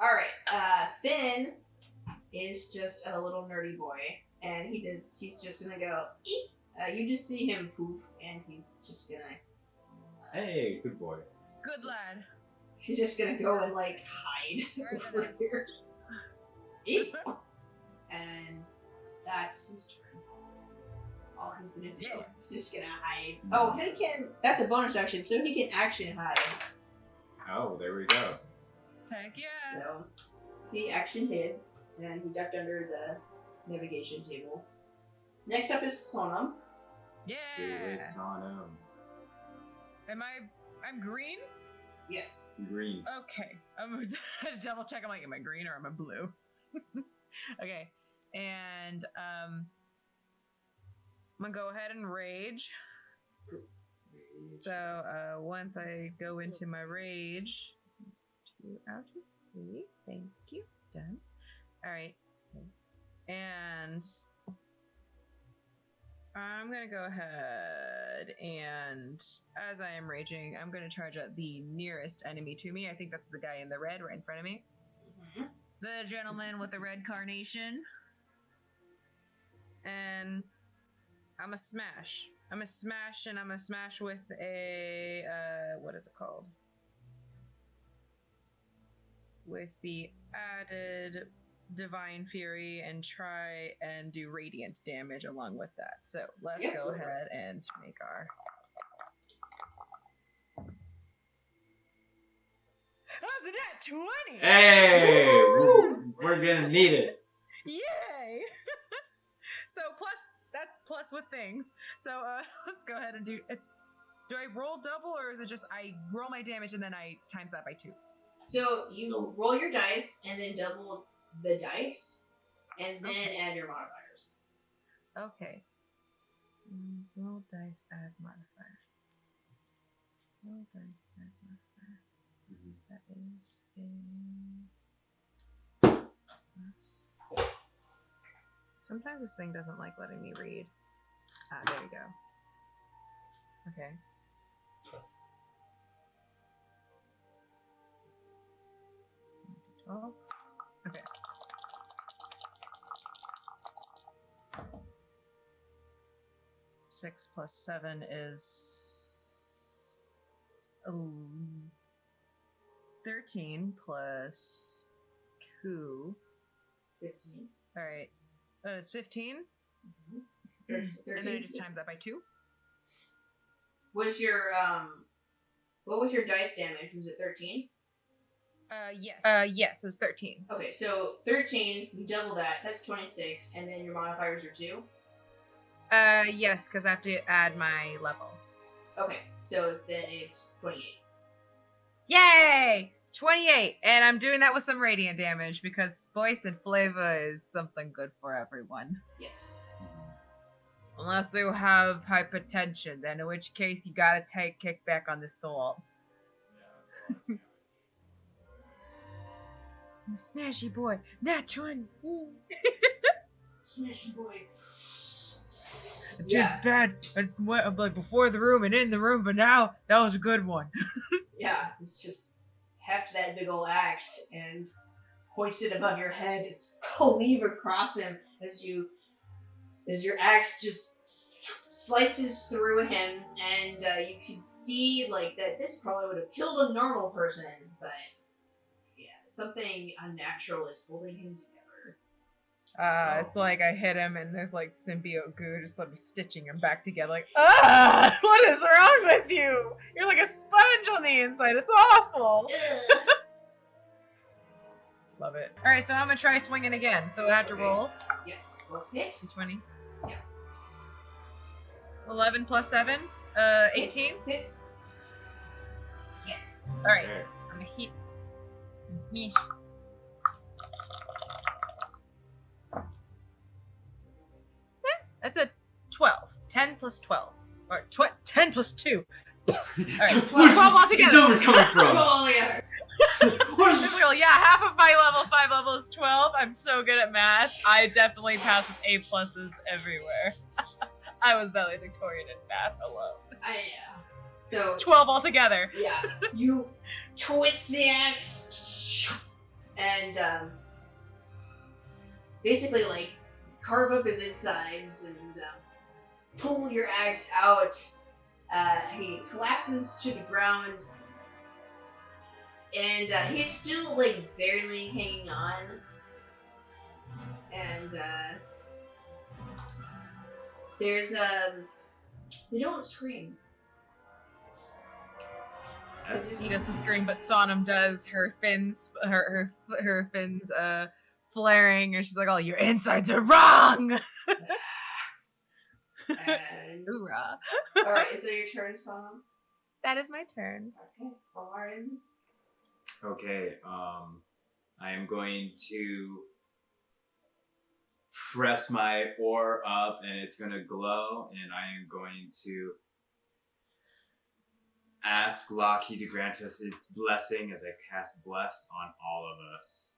Alright, Finn is just a little nerdy boy, and he's just gonna go, eep. You just see him poof, and he's just gonna... Hey, good boy. Good lad. He's just gonna go and, like, hide over here. Eep. And that's his turn. That's all he's gonna do. Yeah. He's just gonna hide. Oh, he can... That's a bonus action, so he can action hide. Oh, there we go. Heck yeah. So, he action hid, and he ducked under the navigation table. Next up is Sonom. Yeah. Dude, it's Sonom. I'm green? Yes. Green. Okay. I'm gonna double check. I'm like, am I green or am I blue? Okay. And I'm gonna go ahead and rage. So once I go into my rage, it's 2 out of sweet. Thank you. Done. All right. So, and I'm gonna go ahead and, as I am raging, I'm gonna charge at the nearest enemy to me. I think that's the guy in the red right in front of me. Mm-hmm. The gentleman with the red carnation. And I'm a smash. I'm a smash, and I'm a smash with a, what is it called? With the added Divine Fury, and try and do radiant damage along with that. So let's go ahead and make our... How's it at 20? Hey! We're gonna need it. Yay! So that's plus with things. So let's go ahead and do I roll double, or is it just I roll my damage and then I times that by 2? So you roll your dice and then double the dice and then add your modifiers. Okay. Roll dice, add modifier. Roll dice, add modifier. That is a plus. Sometimes this thing doesn't like letting me read. Ah, there we go. Okay. Oh. Okay. Six plus 7 is 13 plus 2. 15. All right. That is 15. Mm-hmm. And then I just times that by 2. Was your what was your dice damage? Was it 13? Yes. Yes, it was 13. Okay, so 13, you double that, that's 26, and then your modifiers are 2? Yes, because I have to add my level. Okay, so then it's 28. Yay! 28! And I'm doing that with some radiant damage, because spice and flavor is something good for everyone. Yes. Unless you have hypertension, then in which case you gotta take kickback on the salt. Smashy boy, nat 20. Smashy boy. Just bad. I'm like before the room and in the room, but now that was a good one. Yeah, just heft that big ol' axe and hoist it above your head and cleave across him as your axe just slices through him, and you can see like that this probably would have killed a normal person, but yeah, something unnatural is holding him together. It's like I hit him and there's like symbiote goo just sort of stitching him back together like, what is wrong with you? You're like a sponge on the inside. It's awful. Love it. Alright, so I'm gonna try swinging again. So I have to roll. Yes. What's next? 20. Yeah. 11 plus 7. 18. Hits. Yeah. Alright. Okay. I'm gonna hit. Smash. That's a 12. 10 plus 12. Or 10 plus 2. Alright, 12 altogether. These numbers coming from? Oh, yeah. Physical, yeah, half of my level 5 level is 12. I'm so good at math. I definitely pass with A pluses everywhere. I was valedictorian in math alone. So It's 12 altogether. yeah, you twist the axe, and basically like carve up his insides and pull your axe out. He collapses to the ground, and he's still like barely hanging on. And there's they don't scream. That's He doesn't scream, but Sonom does. Her fins, her fins, flaring, and she's like, "Oh, your insides are wrong." And Hoorah! all right, is it your turn, Sonom? That is my turn. Okay, Velaryn. okay. I am going to press my ore up, and it's gonna glow, and I am going to ask Loki to grant us its blessing as I cast bless on all of us.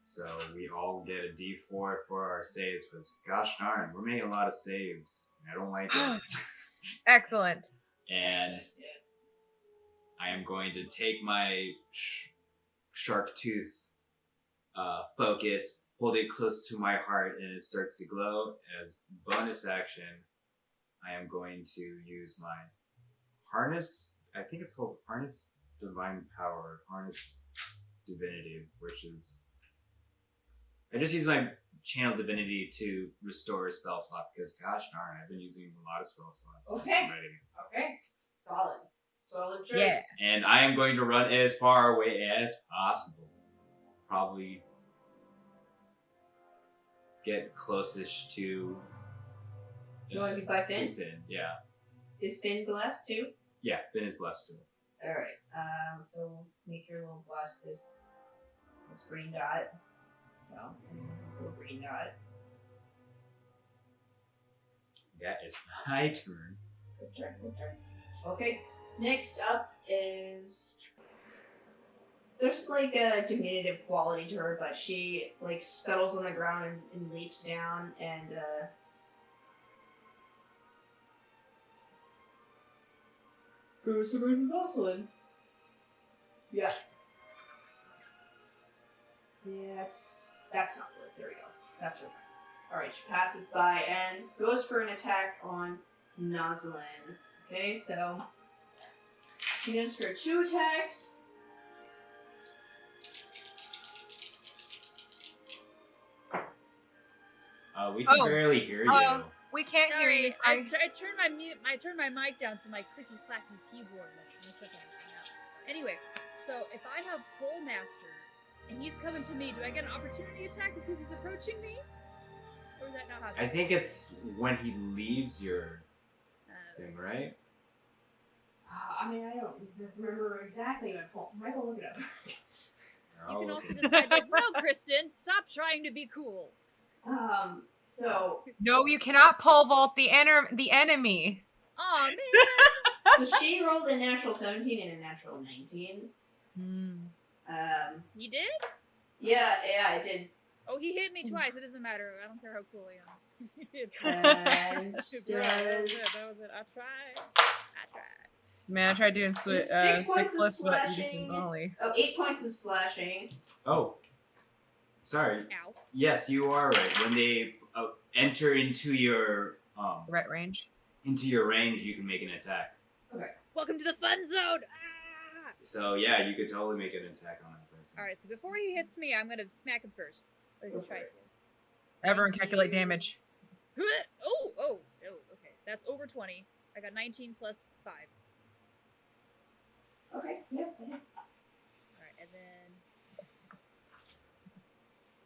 So we all get a D4 for our saves, because gosh darn, we're making a lot of saves. I don't like it. Excellent. And Yes. I am going to take my shark tooth focus, hold it close to my heart, and it starts to glow. As bonus action, I am going to use my harness. I think it's called harness divine power, harness divinity, which is I just use my channel divinity to restore a spell slot because gosh darn, I've been using a lot of spell slots Okay. already. Okay. Solid choice. Yeah. And I am going to run as far away as possible. Probably get closest to. You want to be by to Finn? Finn, yeah. Is Finn blessed too? Yeah, Finn is blessed too. Alright, so make your little bless this green dot. So, this little green dot. That is my turn. Good turn. Okay, next up is... There's like a diminutive quality to her, but she like scuttles on the ground and leaps down and goes around Nosalyn. Yes. Yeah, that's Nosalyn. There we go. That's her. Alright, she passes by and goes for an attack on Nosalyn. Okay, so she goes for 2 attacks. We can Oh, barely hear you. We can't hear you. I turned my mic down to my clicky clacky keyboard. Anyway, so if I have Pole Master and he's coming to me, do I get an opportunity attack because he's approaching me? Or is that not how? I think it's when he leaves your thing, right? I mean, I don't remember exactly my point. Michael, look it up. You can Oh, also okay. decide, like, no, Kristen, stop trying to be cool. So No, you cannot pole vault the enemy. Aw, man. so she rolled a natural 17 and a natural 19. He did? Yeah, I did. Oh, he hit me twice. It doesn't matter. I don't care how cool I am. And That was it. I tried. Man, I tried doing 6 points of lifts, but you just slashing. didn't volley. 8 points of slashing. Oh, sorry. Ow. Yes, you are right. When they enter into your Right range. into your range, you can make an attack. Welcome to the fun zone. Ah! So yeah, you could totally make an attack on that person. All right, so before he hits me, I'm gonna smack him first. Let's Go try for to. Everyone calculate damage. Oh, okay. That's over 20. I got 19 plus 5. Okay, yeah, that is. Alright, and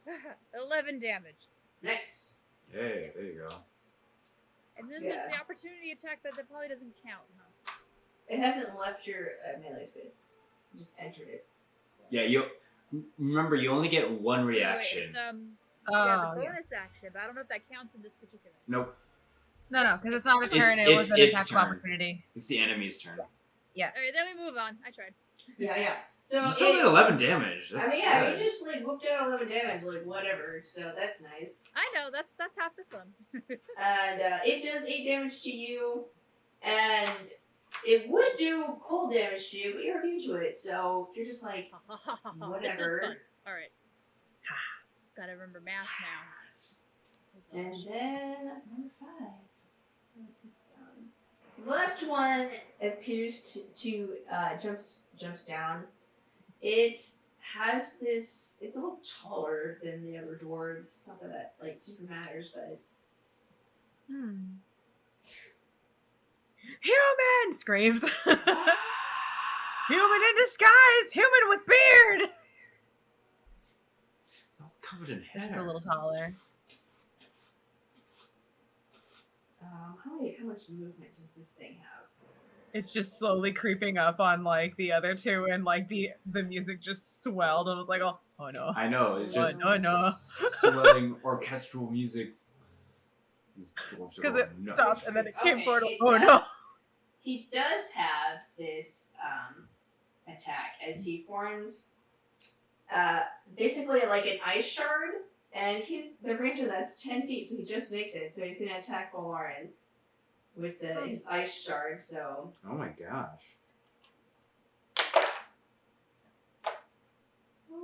then 11 damage. Nice. Hey, there you go. And then Yeah. there's the opportunity attack, but that probably doesn't count, huh? It hasn't left your melee space. You just entered it. Yeah, you remember you only get one Wait, reaction. it's, Oh, the yeah. bonus action, but I don't know if that counts in this particular. Nope, No, because it's not a turn. It's- It was an it's attack of turn. opportunity. it's the enemy's turn. Alright, then we move on. I tried. Yeah. So You still did 11 damage. That's I mean, yeah, good. you just like whooped out 11 damage, like whatever. So that's nice. I know, that's half the fun. And it does 8 damage to you, and it would do cold damage to you, but you're immune to it, so you're just like, This whatever. is fun. Alright. Gotta remember math now. Oh, And gosh. then number 5. So this, the last one appears to jumps down. It has this. It's a little taller than the other dwarves. Not that that like super matters, but Human! Screams. Human in disguise! Human with beard! All covered in hair. This is a little taller. how much movement does this thing have? It's just slowly creeping up on like the other two, and like the music just swelled and was like, oh no. I know, it's just no. swelling orchestral music. These dwarves are Because going it nuts. stopped and then it came forward. it Oh does- no. He does have this attack as he forms basically like an ice shard, and the range of that's 10 feet, so he just makes it. So he's gonna attack Velaryn with his ice shard. So Oh my gosh.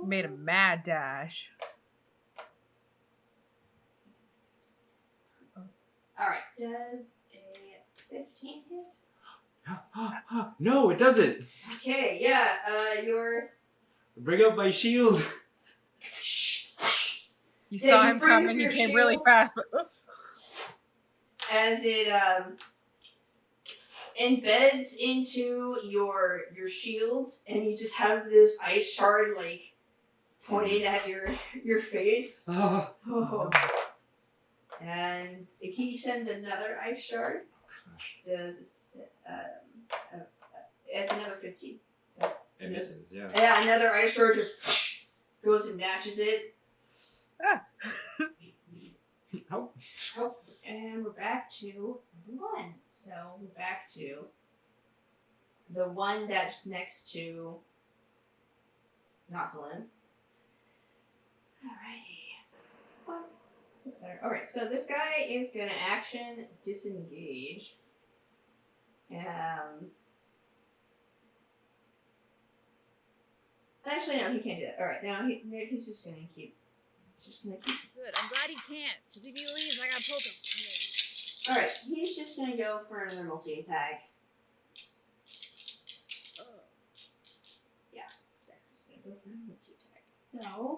Made a mad dash. all right, does a 15 hit? No, it doesn't. Okay, yeah. Your Bring up my shield. You Yeah, saw you him bring come up and you your came really shield. fast, but as it embeds into your shield, and you just have this ice shard like pointed at your face. Oh, Oh. And he sends another ice shard. gosh. Does it's another 15. So, It misses, yeah. yeah, another ice shard just goes and matches it. Oh. Oh, and we're back to number 1. So we're back to the one that's next to Nosalyn. Alrighty. Well, that's better. Alright, so this guy is gonna action disengage. Actually, no, he can't do that. Alright, now he's just gonna keep. Good. I'm glad he can't. Because if he leaves, I gotta poke him. Alright, he's just gonna go for another multi-attack. Oh. Yeah, just gonna go for another multi-attack. So.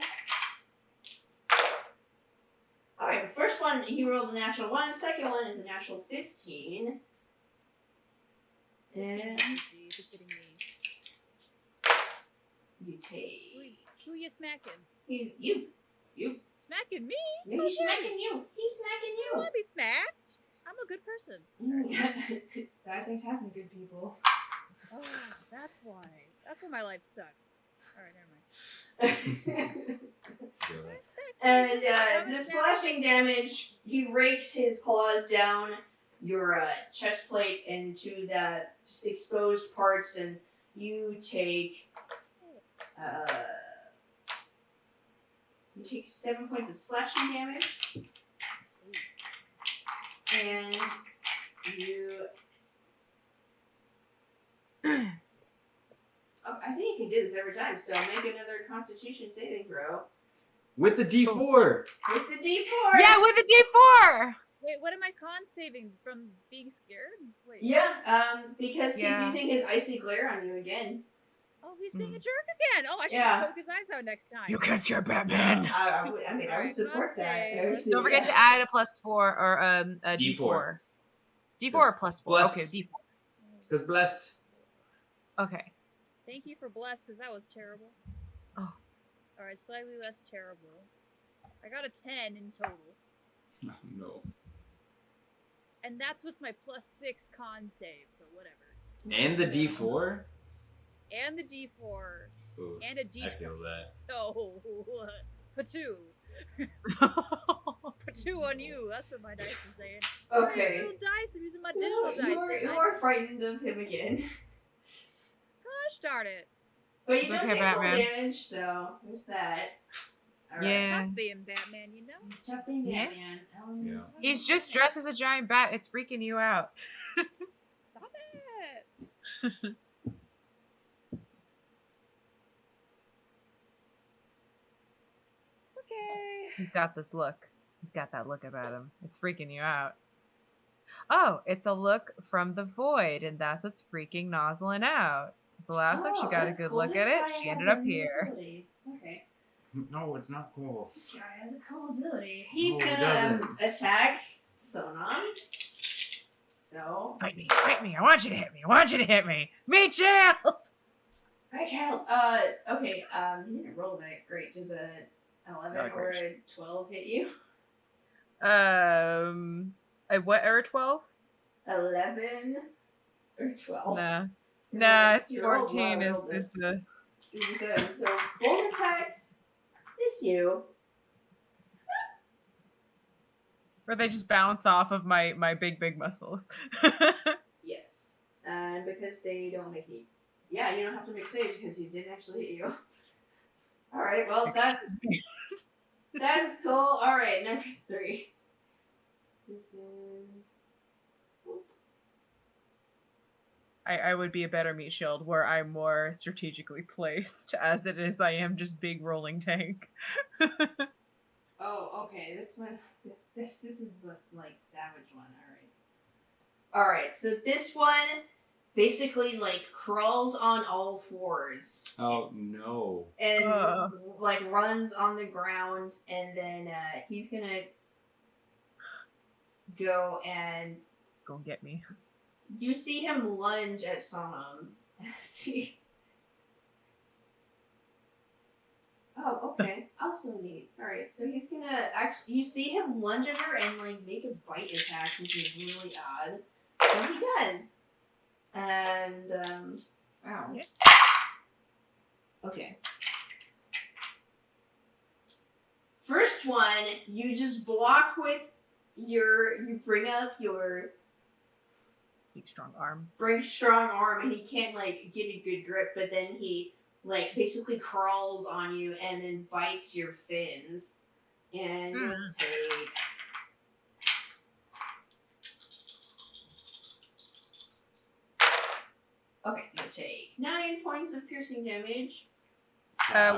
Alright, the first one, he rolled a natural 1. Second one is a natural 15. Then You're kidding me. you take. Who you smacking? He's you. Smacking me? Yeah, he's smacking you. He's smacking I want to be smacked. I'm a good person. you. Bad things happen to good people. Oh, that's why. That's why my life sucks. Alright, never mind. And the slashing damage, he rakes his claws down your chest plate into the just exposed parts, and you take 7 points of slashing damage, and you. Oh, I think you can do this every time. So make another Constitution saving throw With the D4. with the D4. yeah, with a D4. Wait, what am I con saving from being scared? Wait. Yeah, because Yeah. he's using his icy glare on you again. Oh, he's being a jerk again. Oh, I should Yeah. poke his eyes out next time. You kiss your Batman. I would Alright, support that. okay. Don't forget to add a +4 or a D4. D4 or +4. Plus- Okay, D4. Because bless. Okay. Thank you for bless, because that was terrible. Oh. Alright, slightly less terrible. I got a 10 in total. Oh, no. And that's with my +6 con save, so whatever. And the D4? And the D4. Oof, And a D20. I feel that. So, Patu. Patu on you. That's what my dice are saying. Okay. Real dice. I'm using my So digital dice. you are frightened of him again, Gosh darn it. but you It's don't okay, take full Batman. damage, so there's that. Alright. Yeah. Tough being Batman, you know? It's tough being Yeah. Batman. Yeah. He's just dressed as a giant bat. It's freaking you out. Stop it. He's got this look. He's got that look about him. It's freaking you out. Oh, it's a look from the void, and that's what's freaking Nosalyn out. 'Cause the last time she got a that's good cool. look This at it, guy she has ended a up new here. ability. Okay. No, it's not cool. This guy has a cool ability. He's No, he gonna doesn't. attack Sonom. So. Fight me, I want you to hit me, I want you to hit me! Me, child! Alright, child. Okay, you didn't roll that great. Does a 11 Not or great. a 12 hit you? A what or 12? 11 or 12? Nah. You Nah, rolled- it's you rolled 14 well, is rolled it. the... 67. So, both attacks miss you. Where they just bounce off of my big muscles. Yes. And because they don't make you. Yeah, you don't have to make saves because he didn't actually hit you. Alright, well, that is cool. Alright, number 3. This is. I would be a better meat shield where I'm more strategically placed, as it is I am just big rolling tank. Oh, okay. This one. This is this like savage one. All right. So this one basically like crawls on all fours Oh no. and like runs on the ground, and then he's gonna go and Go get me. you see him lunge at Sonom. See. Oh, okay. Also neat. Alright, so he's gonna actually. You see him lunge at her and, like, make a bite attack, which is really odd. So he does. And, wow. Yeah. Okay. First one, you just block with you bring up your. Big strong arm. Bring strong arm, and he can't, like, get a good grip, but then he. Like, basically crawls on you and then bites your fins. And you'll take... Okay, you'll take 9 points of piercing damage.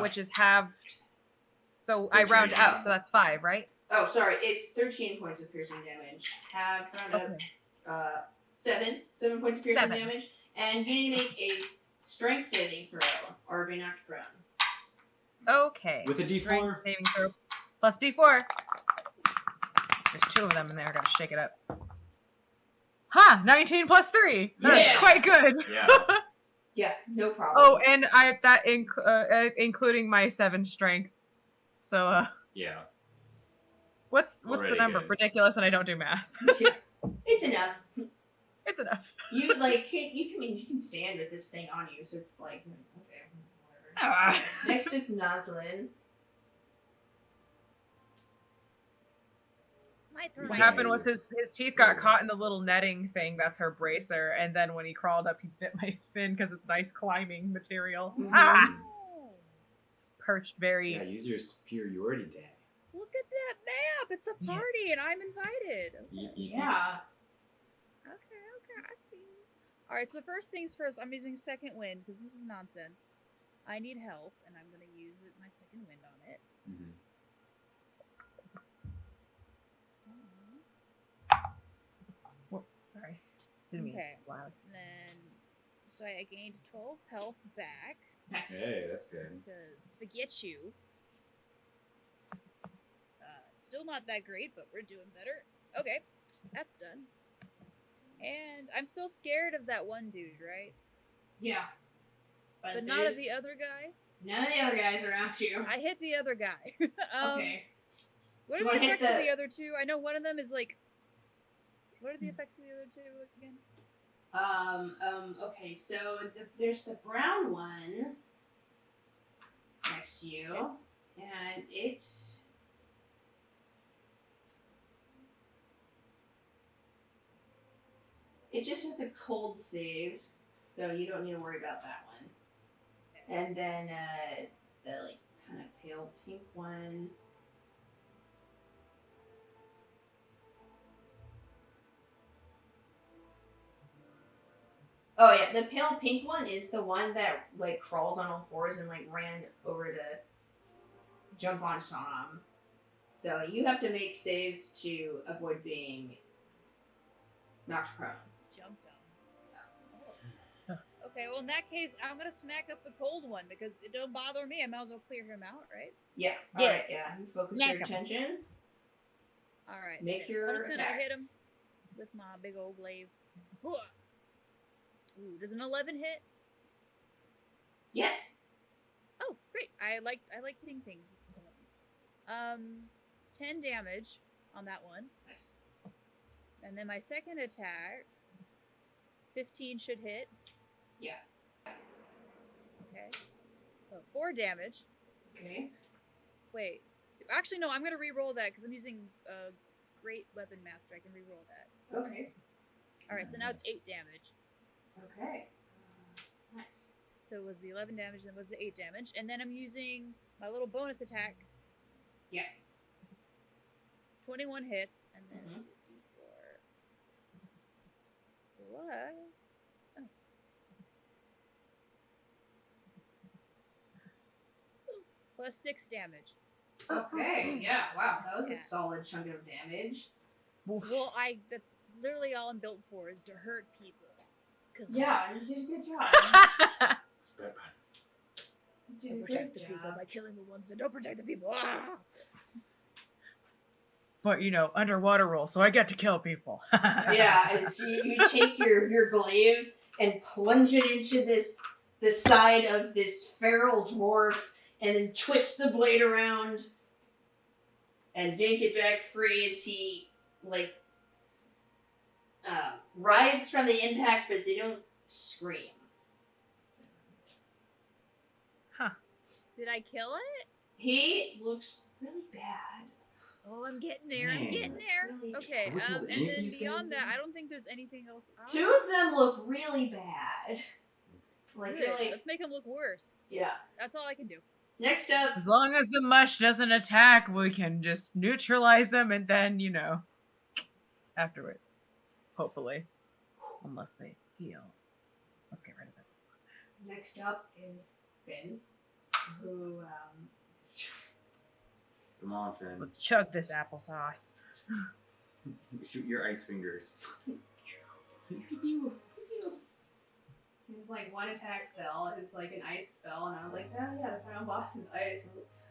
Which is halved. So I That's round right, out, yeah. so that's 5, right? Oh, sorry, it's 13 points of piercing damage. Have round up 7 points of piercing 7. damage. And you need to make a strength saving throw or be knocked prone. Okay. With a D4? Strength saving throw plus D4. There's 2 of them in there. I gotta shake it up. Ha! 19 plus 3. That's Yeah. quite good. Yeah. Yeah, no problem. Oh, and including my 7 strength. So Yeah. what's Already the number? good. Ridiculous, and I don't do math. Yeah. It's enough. It's enough. You can stand with this thing on you, so it's like okay, whatever. Ah. Next is Nosalyn. My turn. What happened was his teeth got caught in the little netting thing. That's her bracer. And then when he crawled up, he bit my fin because it's nice climbing material. Mhm. Ah! Oh, It's perched very. Yeah, use your superiority die. look at that map. It's a Yeah. party, and I'm invited. Okay. Yeah. Okay, I see. Alright, so first things first, I'm using second wind because this is nonsense. I need health, and I'm gonna use my second wind on it. Mm-hmm. Whoa, sorry. Didn't mean Okay. it loud. Then, so I gained 12 health back Nice. Hey, that's good. because forget you. Still not that great, but we're doing better. Okay, that's done. And I'm still scared of that one dude, right? Yeah. But not of the other guy. None of the other guys around you. I hit the other guy. Okay. What Do you are the wanna hit effects of the- the other two? I know one of them is like. What are the effects of the other two again? Okay, so there's the brown one next to you, and it's it just has a cold save, so you don't need to worry about that one. And then the like kind of pale pink one. Oh yeah, the pale pink one is the one that like crawls on all fours and like ran over to jump on Sonom. So you have to make saves to avoid being knocked prone. Jumped on. Okay, well in that case, I'm gonna smack up the cold one because it don't bother me. I might as well clear him out, right? Yeah. Yeah. Alright, yeah. You focus Smack your 'em. attention. All right. Make okay, your so I'm just gonna attack. hit him with my big old glaive. Ooh, does an 11 hit? Yes. Oh, great! I like hitting things. 10 damage on that one, Nice. and then my second attack, 15 should hit. Yeah. Okay. So 4 damage. Okay. Wait. Actually, no. I'm gonna re-roll that because I'm using Great Weapon Master. I can re-roll that. Okay. All right. So now it's 8 damage. Okay. Nice. So it was the 11 damage, then was the 8 damage, and then I'm using my little bonus attack. Yeah. 21 hits, and then Mhm. D4 plus. Oh. Plus 6 damage. Okay. Yeah. Wow. That was Yeah. a solid chunk of damage. Well, that's literally all I'm built for is to hurt people. Cause Yeah, you did a good job. Bad. You did I a protect good the people job. by killing the ones that don't protect the people. Ah! But underwater rule, so I get to kill people. Yeah, as you take your glaive and plunge it into the side of this feral dwarf, and then twist the blade around and yank it back free as he writhes from the impact, but they don't scream. Did I kill it? He looks really bad. Oh, I'm getting there. I'm Man, getting that's there. really Okay, Have we killed and any of then these guys beyond that, yet? I don't think there's anything else. Two of them look really bad. Like, Good. you're like, Let's make them look worse. yeah. That's all I can do. Next up, As long as the mush doesn't attack, we can just neutralize them and then, afterward. Hopefully. Unless they heal. Let's get rid of it. Next up is Finn, who Come on, Finn. Let's chug this applesauce. Shoot your ice fingers. his like one attack spell is like an ice spell, and I was like, oh yeah, the final boss is ice. Oops.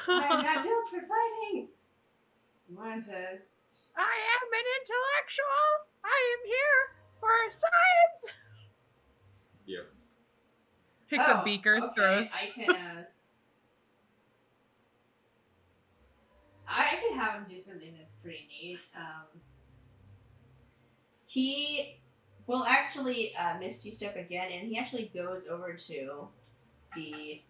I'm not built for fighting. You wanted to? I am an intellectual. I am here for science. Yep. Picks up beakers, okay, throws. I can. I can have him do something that's pretty neat. He will actually Misty Step again, and he actually goes over to the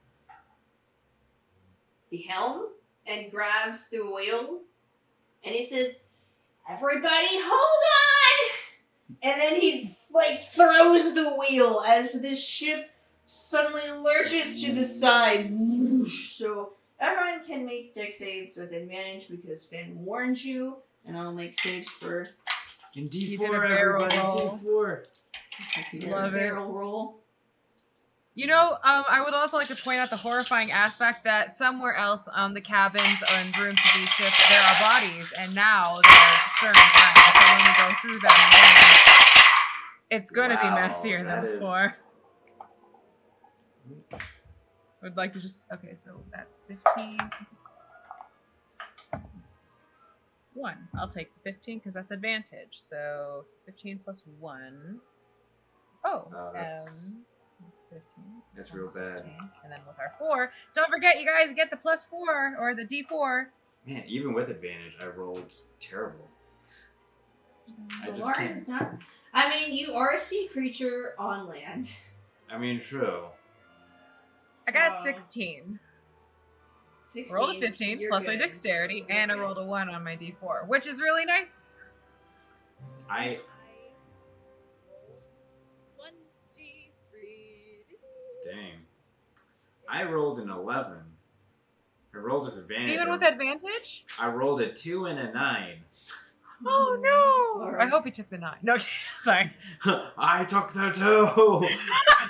helm and grabs the wheel, and he says, "Everybody, hold on!" And then he throws the wheel as this ship suddenly lurches to the side. Whoosh. So everyone can make deck saves with advantage because Finn warned you, and I'll make saves for. And did a D4, barrel everybody, roll. D4. Love it. Barrel roll. I would also like to point out the horrifying aspect that somewhere else on the cabins and rooms of these ships, there are bodies, and now they're stirring around. So when we go through them again, it's going to be Wow, messier that than is- before. Would like to just... Okay, so that's 15. 1. I'll take the 15 because that's advantage. So 15 plus 1. Oh, that's 15. that's So real bad. 16. And then with our 4, don't forget, you guys get the plus 4 or the D4. Man, even with advantage, I rolled terrible. I just Velaryn's can't. not. I mean, you are a sea creature on land. I mean, true. I got So, 16. 16. Rolled a 15 you're plus my good. dexterity, You're and I good. rolled a 1 on my D4, which is really nice. I 1, 2, 3. dang. I rolled an 11. I rolled with advantage. Even with advantage? I rolled a 2 and a 9. Oh no! Or- I hope he took the 9. No, sorry. I took the 2!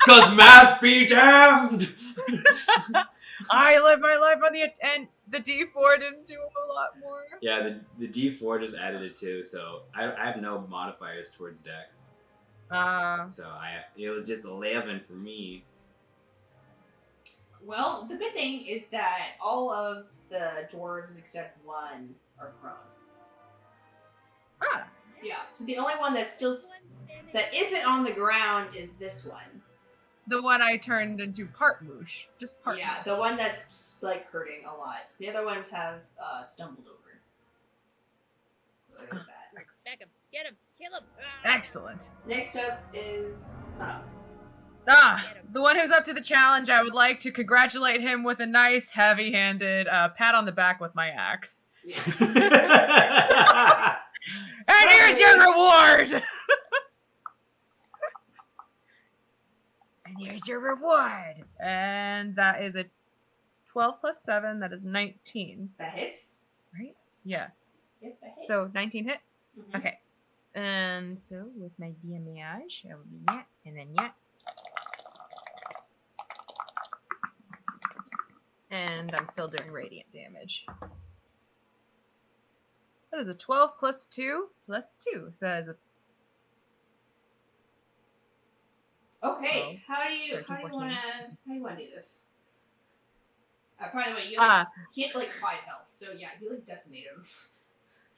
Cause math be damned! I live my life on and the D4 didn't do a lot more. Yeah, the D4 just added it too, so I have no modifiers towards Dex. So it was just 11 for me. Well, the good thing is that all of the dwarves except one are prone. Ah. Yeah, so the only one that's still that isn't on the ground is this one. The one I turned into part moosh. Just part Yeah, moosh. the one that's like hurting a lot. The other ones have stumbled over. Look at that. Smack him. Get him. Kill him. Excellent. Next up is Sonom. The one who's up to the challenge, I would like to congratulate him with a nice, heavy-handed pat on the back with my axe. Yes. And here's your reward! And here's your reward! And that is a 12 plus 7, that is 19. That hits? Right? Yeah. Yep, that hits. So 19 hit? Mhm. Okay. And so with my damage, I will do that, and then yeah. And I'm still doing radiant damage. That is a 12 plus 2 plus 2. So that is a Okay, how do you 13, 14. wanna do this? By the way, you get like 5 health, so yeah, you like decimate him.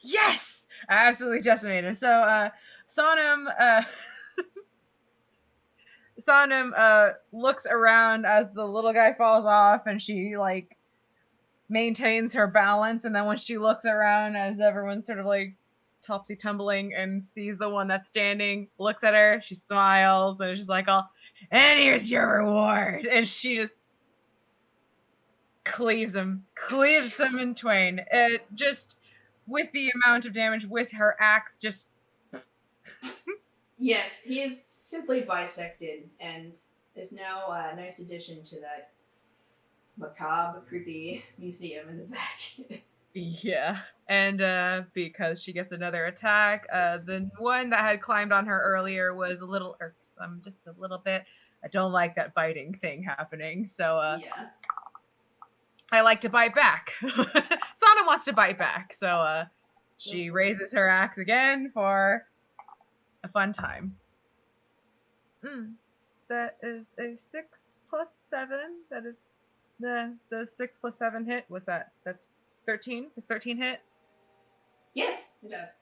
yes! I absolutely decimated him. So Sonom Sonom looks around as the little guy falls off, and she like maintains her balance, and then when she looks around as everyone's sort of like topsy tumbling and sees the one that's standing, looks at her, she smiles, and she's like, "Oh, and here's your reward," and she just cleaves him in twain. It just with the amount of damage with her axe, just Yes, he is simply bisected and is now a nice addition to that macabre, creepy museum in the back. yeah. And because she gets another attack, the one that had climbed on her earlier was a little irksome, just a little bit. I don't like that biting thing happening, so Yeah. I like to bite back. Sana wants to bite back, so she raises her axe again for a fun time. That is a 6 plus 7. That is the 6 plus 7 hit. What's that? That's 13. Does 13 hit? Yes, it does.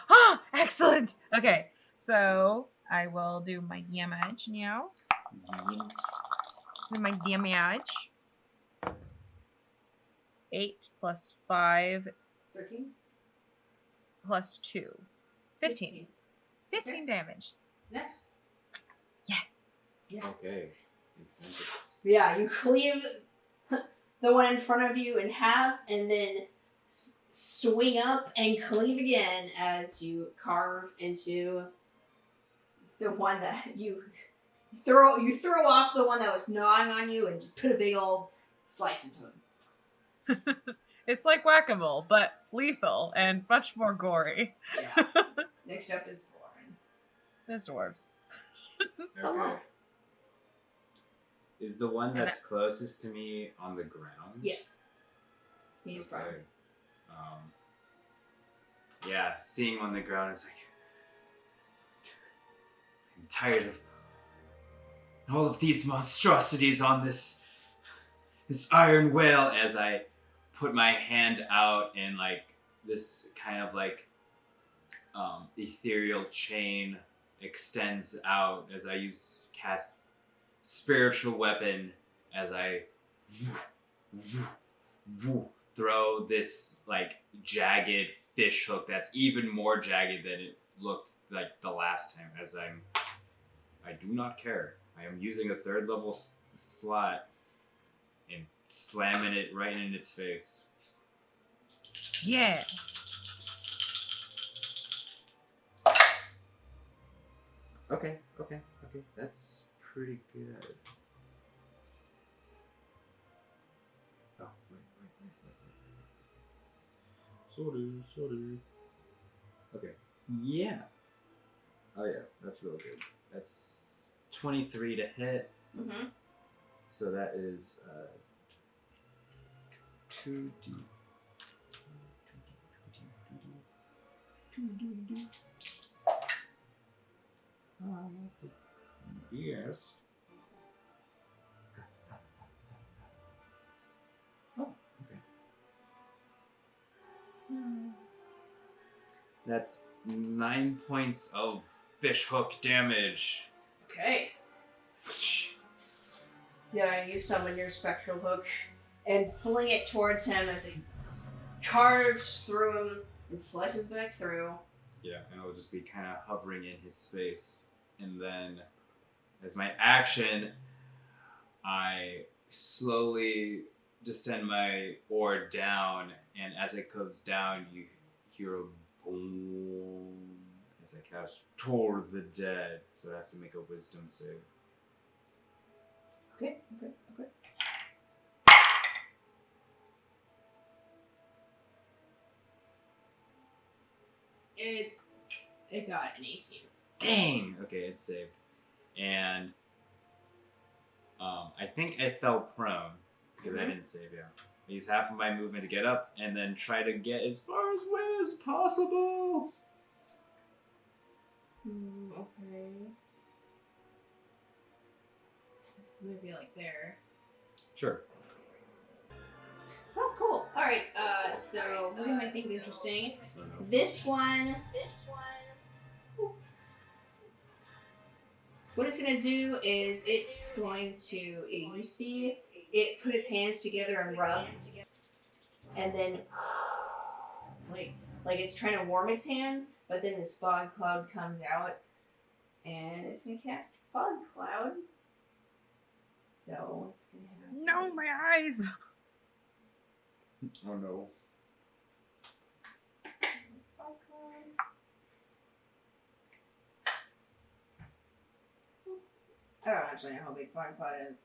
Ah, excellent. Okay, so I will do my damage now. Do my damage. 8 plus 5 13? plus 2. 15. 15 Okay. damage. Next. Yeah. Okay. Yeah, you cleave the one in front of you in half, and then swing up and cleave again as you carve into the one that you throw off the one that was gnawing on you and just put a big old slice into him. It's like whack-a-mole, but lethal and much more gory. Yeah. Next up is Velaryn. There's dwarves. Okay. Is the one that's closest to me on the ground? Yes. He's prone. Yeah, seeing him on the ground is like, I'm tired of all of these monstrosities on this iron whale, as I put my hand out and like this kind of like ethereal chain extends out as I cast spiritual weapon as I throw this like jagged fish hook that's even more jagged than it looked like the last time, as I do not care. I am using a 3rd level slot and slamming it right in its face. Yeah. Okay. That's pretty good. Oh, wait. Sorry. Okay. Yeah. Oh yeah, that's real good. That's 23 to hit. Mm-hmm. So that is 2D. Yes. Oh, okay. That's 9 points of fishhook damage. Okay. Yeah, you summon your spectral hook and fling it towards him as it carves through him and slices back through. Yeah, and it'll just be kind of hovering in his space. And then, as my action, I slowly descend my oar down, and as it comes down, you hear a boom as I cast Toward the Dead. So it has to make a wisdom save. Okay. It got an 18. Dang! Okay, it's saved. And I think I fell prone because I didn't save yet. I use half of my movement to get up and then try to get as far away as possible. Okay. Maybe like there. Sure. Oh, cool. Alright, so we're gonna make things interesting. This one. What it's gonna do is it's going to, you see it put its hands together and rub, and then like it's trying to warm its hand, but then this fog cloud comes out, and it's gonna cast fog cloud. So it's gonna have No, my eyes. Oh no. fog cloud. I don't actually know how big fog cloud is,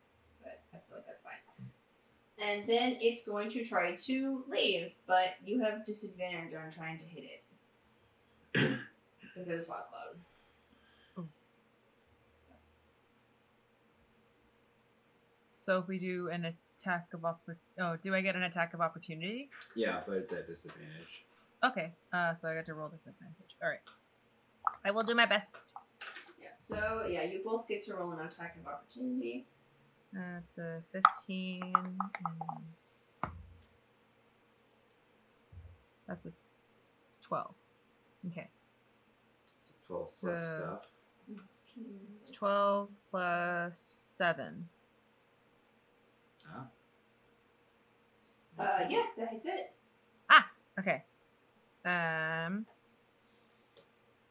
but I feel like that's fine. And then it's going to try to leave, but you have disadvantage on trying to hit it. Because of fog cloud. So if we do an attack of do I get an attack of opportunity? Yeah, but it's at disadvantage. Okay, so I got to roll disadvantage. All right, I will do my best. Yeah, so yeah, you both get to roll an attack of opportunity. That's a 15. And that's a 12. Okay, So 12 plus So- stuff. it's 12 plus 7. Ah. Yeah, that hits it. Okay.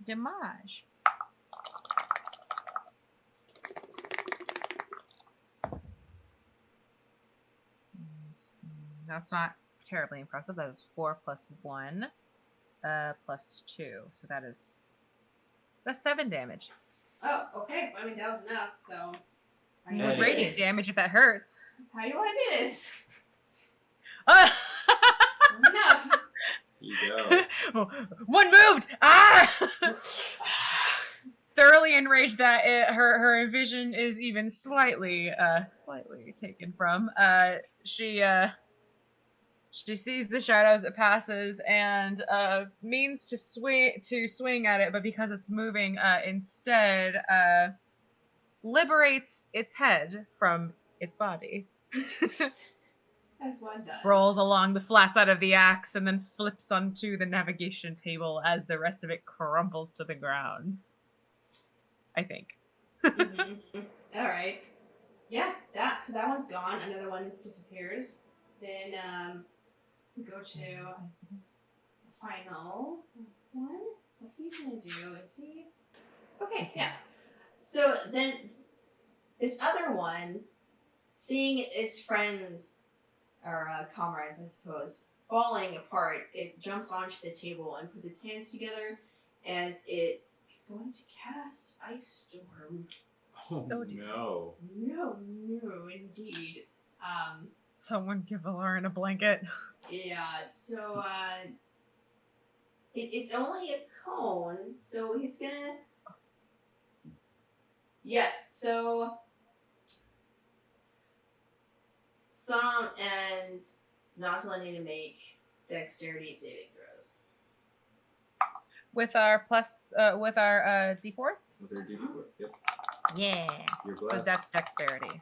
Damage. That's not terribly impressive. That is 4 plus 1, plus 2. So that's 7 damage. Oh, okay. I mean, that was enough, so. With Anyway. radiant damage if that hurts. How do you want to do this? Enough! You go. One moved! Ah! Thoroughly enraged that her vision is even slightly taken from. She sees the shadow as it passes and means to swing at it, but because it's moving, instead liberates its head from its body. As one does. Rolls along the flat side of the axe and then flips onto the navigation table as the rest of it crumbles to the ground. I think. Alright. Yeah, so that one's gone. Another one disappears. Then, we go to the final one. What he's gonna do is he... Okay, yeah. So then, this other one, seeing its friends, or comrades, I suppose, falling apart, it jumps onto the table and puts its hands together as it is going to cast Ice Storm. Oh, Oh, dear. no. No, indeed. Someone give Velaryn a blanket. Yeah, so, it's only a cone, so he's gonna... Yeah, so... Sonom and Nosalyn need to make dexterity saving throws. With our with our D4s? With her D4. Yep. Yeah. Your So bless. that's dexterity.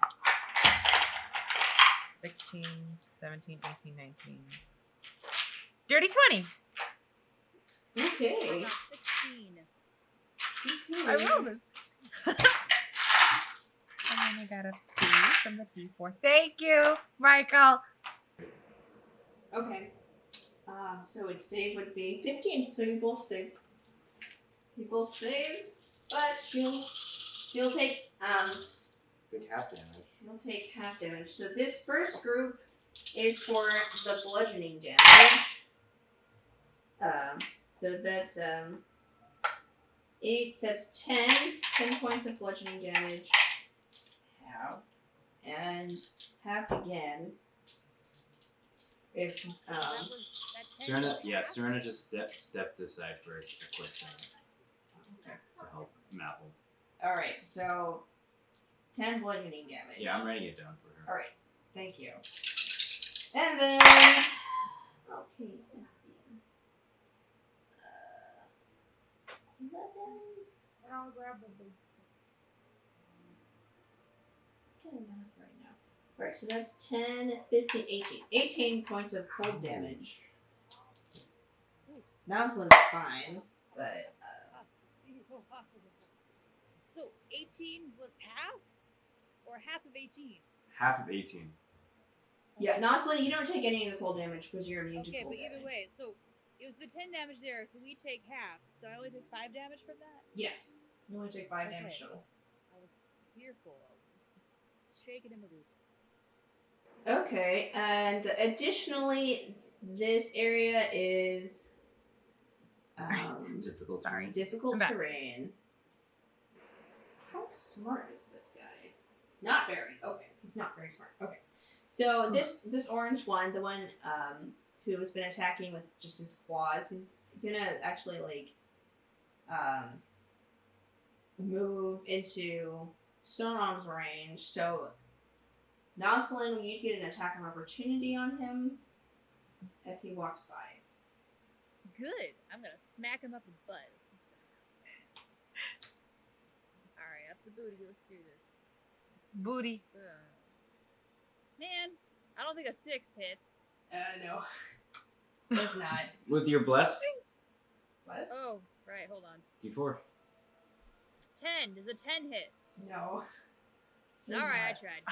16, 17, 18, 19. Dirty 20. I Okay. got 16. I rolled it. And then I got a 3 from the D4. Thank you, Michael. Okay. So its save would be 15. So you both save. You both save, but you'll take Take half damage. you'll take half damage. So this first group is for the bludgeoning damage. So that's 8. That's 10 points of bludgeoning damage. Half and half again. If That was that 10 Serena, was yeah, half? Serena just stepped aside for a quick second Okay. to help Maple. All right. So 10 bludgeoning damage. Yeah, I'm writing it down for her. All right. Thank you. And then okay. 11. I'll grab the big. Kind of math right now. Alright, so that's 10, 15, 18. 18 points of cold damage. Nosalyn's fine, but So 18 was half? Or half of 18? Half of 18. yeah, Nosalyn, you don't take any of the cold damage because you're immune to Okay, cold but either damage. way, so it was the 10 damage there, so we take half. So I only took 5 damage from that? Yes, you only take 5 damage Okay. total. I was fearful. I was shaking in the boots. Okay, and additionally, this area is Difficult. Sorry. difficult I'm back. terrain. How smart is this guy? Not very. Okay, he's not very smart. Okay, so this orange one, the one who has been attacking with just his claws, he's gonna actually move into Sonom's range. So Nosalyn, you get an attack of opportunity on him as he walks by. Good. I'm gonna smack him up the butt. Alright, up the booty. Let's do this. Booty. Man, I don't think a 6 hits. No, it's not. With your bless? What? Oh, right. Hold on. D4. 10. Does a 10 hit? No. Alright, I tried.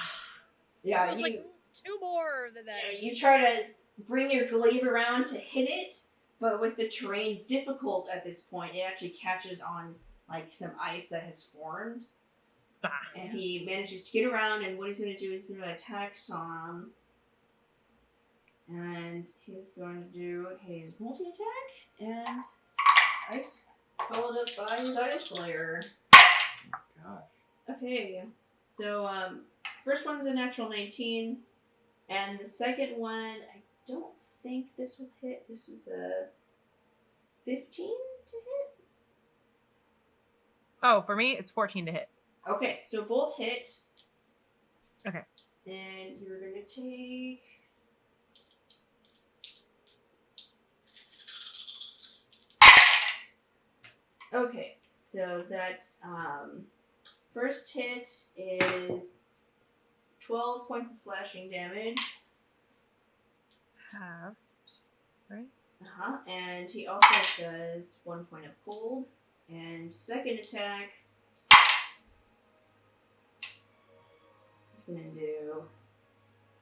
Yeah, it was like 2 more than that. yeah, you try to bring your glaive around to hit it, but with the terrain difficult at this point, it actually catches on like some ice that has formed. Ah. And he manages to get around, and what he's going to do is he's going to attack Sonom. And he's going to do his multi-attack, and ice, followed up by his ice slayer. Gosh. Okay, so first one's a natural 19, and the second one, I don't think this will hit. This was a 15 to hit. Oh, for me, it's 14 to hit. Okay, so both hit. Okay. And you're gonna take. Okay, so that's first hit is 12 points of slashing damage. Half. Right? And he also does 1 point of cold. And second attack, he's gonna do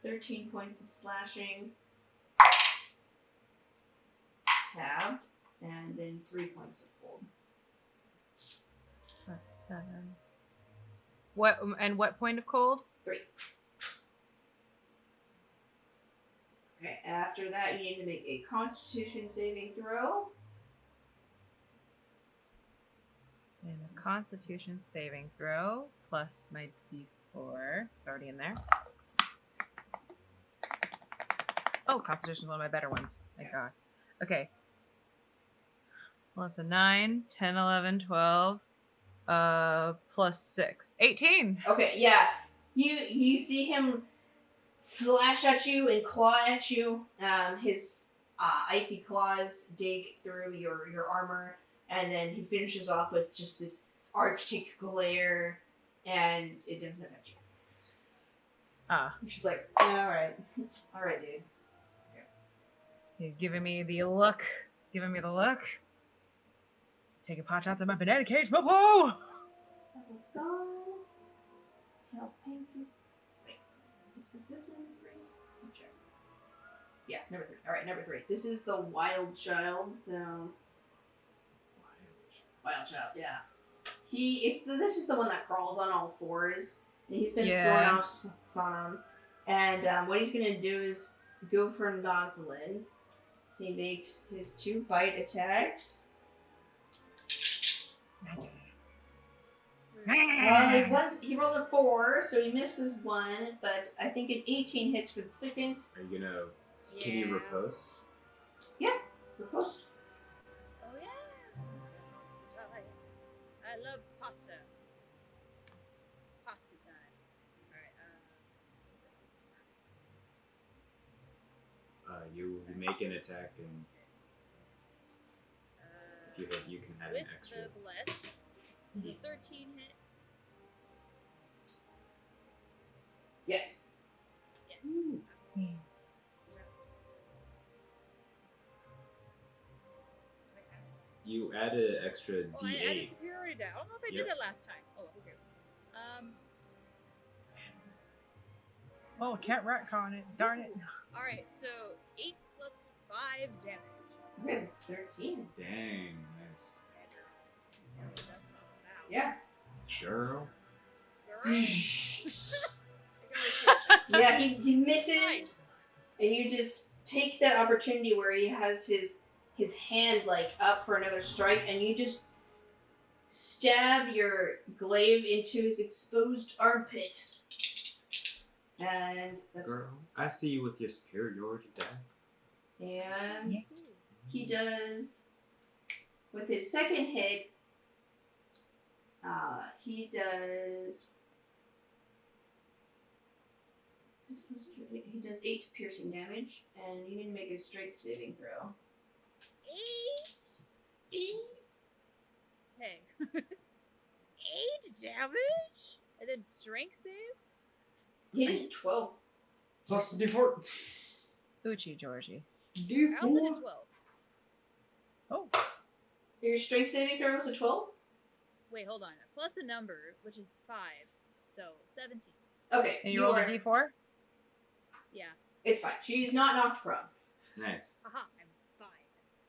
13 points of slashing, halved, and then 3 points of cold. That's 7. What point of cold? 3. Okay, after that, you need to make a Constitution saving throw. And a Constitution saving throw plus my D4. It's already in there. Oh, Constitution's one of my better ones. Thank God. Okay. Well, it's a 9, 10, 11, 12, plus 6. 18! Okay, yeah. You see him slash at you and claw at you. His icy claws dig through your armor, and then he finishes off with just this arctic glare, and it doesn't affect you. She's like, alright, dude. You're giving me the look. Taking pot shots at my banana cage, Popo! Let's go. Help pink is. Wait, is this number 3? I'll check. Yeah, number 3. Alright, number 3. This is the wild child, so. Wild child, yeah. This is the one that crawls on all fours, and he's been thrown off Sonom. And what he's gonna do is go for Nosalyn. So he makes his 2 bite attacks. He rolled a 4, so he misses 1, but I think an 18 hits for the second. Are you gonna? Can you riposte? Yeah, riposte. Oh yeah. I love pasta. Pasta time. All right. You make an attack, and if you hit, you can add With an extra. the bless, the 13 hit. Yes. Yes. You add an extra Oh, I added D8. superiority die. I don't know if I did that last time. Oh, who cares? Oh, can't retcon it. Darn it. All right. So 8 plus 5 damage. Okay, it's 13. Dang, nice. That's not bad. Yeah. Girl. Yeah, he misses, and you just take that opportunity where he has his hand like up for another strike, and you just stab your glaive into his exposed armpit. And that's Girl, I see you with your superiority die. and he does with his second hit. He does 8 piercing damage, and you need to make a strength saving throw. 8? Hey. 8 damage? And then strength save? He did 12. Plus D4. Uchi, Georgie. I also did 12. Oh. Your strength saving throw was a 12? Wait, hold on. Plus a number, which is 5. So 17. Okay. And you rolled a d4? Yeah. It's fine. She's not knocked prone. Nice. Haha, I'm fine.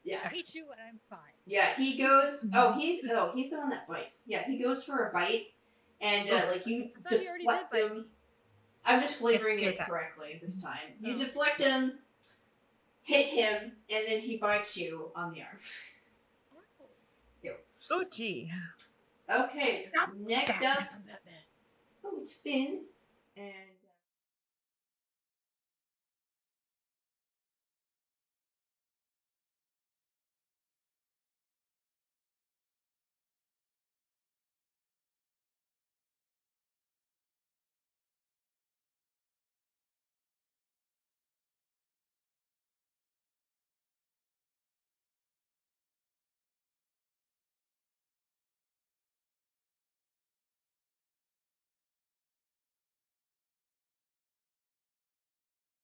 Yeah. I hate you and I'm fine. Yeah, he goes. He's the one that bites. Yeah, he goes for a bite, and like you I thought you already deflect did bite. him. I'm just flavoring it Okay. correctly this time. You Oh. deflect him, hit him, and then he bites you on the arm. Uchi. Okay, Stop next that. up. Oh, it's Finn, and